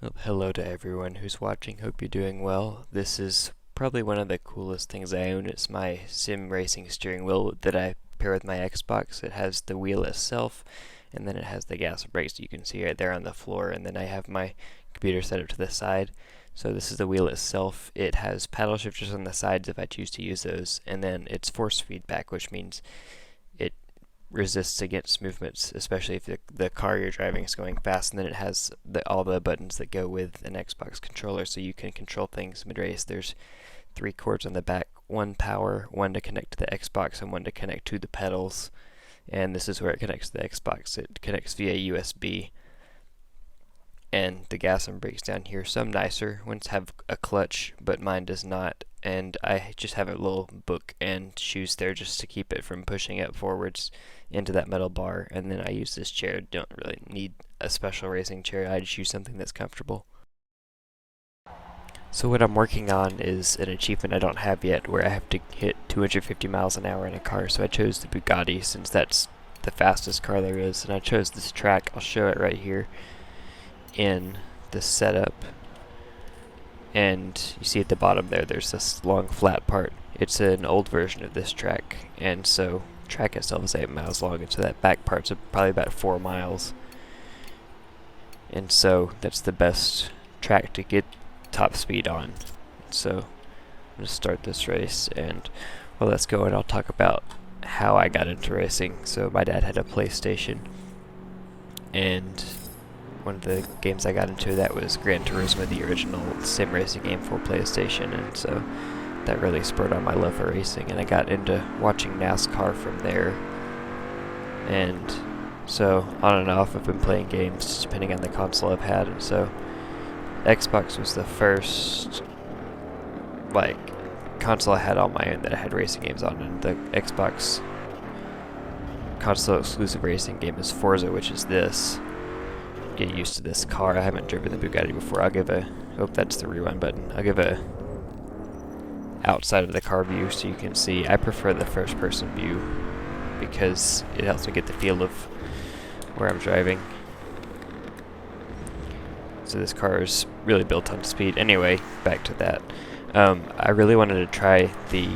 Well, hello to everyone who's watching. Hope you're doing well. This is probably one of the coolest things I own. It's my sim racing steering wheel that I pair with my Xbox. It has the wheel itself, and then it has the gas and brakes you can see right there on the floor, and then I have my computer set up to the side. So this is the wheel itself. It has paddle shifters on the sides if I choose to use those, and then it's force feedback, which means it resists against movements, especially if the car you're driving is going fast. And then it has all the buttons that go with an Xbox controller, so you can control things mid-race. There's 3 cords on the back, one power, one to connect to the Xbox, and one to connect to the pedals. And this is where it connects to the Xbox. It connects via USB. And the gas and brakes down here, some nicer ones have a clutch, but mine does not. And I just have a little book and shoes there just to keep it from pushing it forwards into that metal bar. And then I use this chair. Don't really need a special racing chair. I just use something that's comfortable. So what I'm working on is an achievement I don't have yet, where I have to hit 250 miles an hour in a car. So I chose the Bugatti since that's the fastest car there is, and I chose this track. I'll show it right here in the setup, and you see at the bottom there's this long flat part. It's an old version of this track, and so the track itself is 8 miles long, and so that back part's probably about 4 miles, and so that's the best track to get top speed on. So I'm going to start this race, and while that's going, I'll talk about how I got into racing. So my dad had a PlayStation, and one of the games I got into that was Gran Turismo, the original sim racing game for PlayStation, and so that really spurred on my love for racing, and I got into watching NASCAR from there. And so on and off I've been playing games depending on the console I've had, and so Xbox was the first console I had on my own that I had racing games on, and the Xbox console exclusive racing game is Forza, which is this. Get used to this car. I haven't driven the Bugatti before. Hope that's the rewind button. I'll give a outside of the car view so you can see. I prefer the first person view because it helps me get the feel of where I'm driving. So this car is really built on speed. Anyway, back to that. I really wanted to try the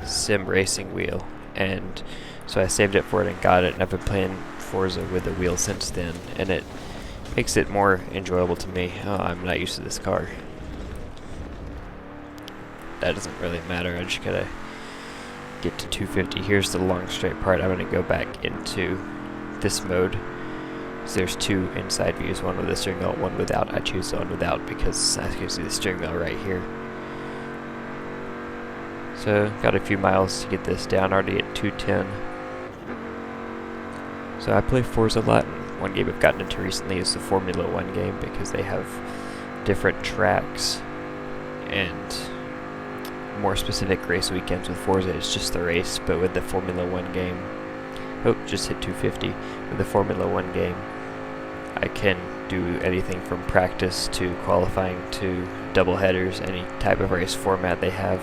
sim racing wheel, and so I saved it for it and got it, and I've been playing Forza with the wheel since then, and it makes it more enjoyable to me. Oh, I'm not used to this car. That doesn't really matter. I just gotta get to 250. Here's the long straight part. I'm gonna go back into this mode. So there's two inside views, one with the steering wheel, one without. I choose the one without because I can see the steering wheel right here. So got a few miles to get this down, already at 210. So I play Forza a lot. One game I've gotten into recently is the Formula 1 game because they have different tracks and more specific race weekends. With Forza, it's just the race, but with the Formula 1 game, just hit 250. With the Formula 1 game, I can do anything from practice to qualifying to double headers, any type of race format they have.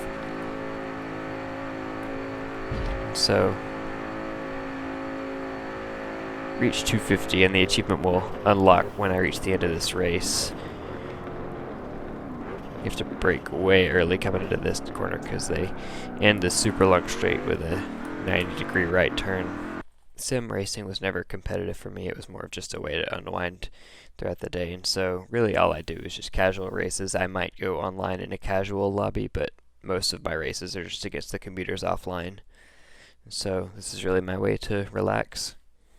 So reach 250, and the achievement will unlock when I reach the end of this race. You have to brake way early coming into this corner because they end the super long straight with a 90-degree right turn. Sim racing was never competitive for me. It was more of just a way to unwind throughout the day, and so really all I do is just casual races. I might go online in a casual lobby, but most of my races are just against the computers offline. So this is really my way to relax.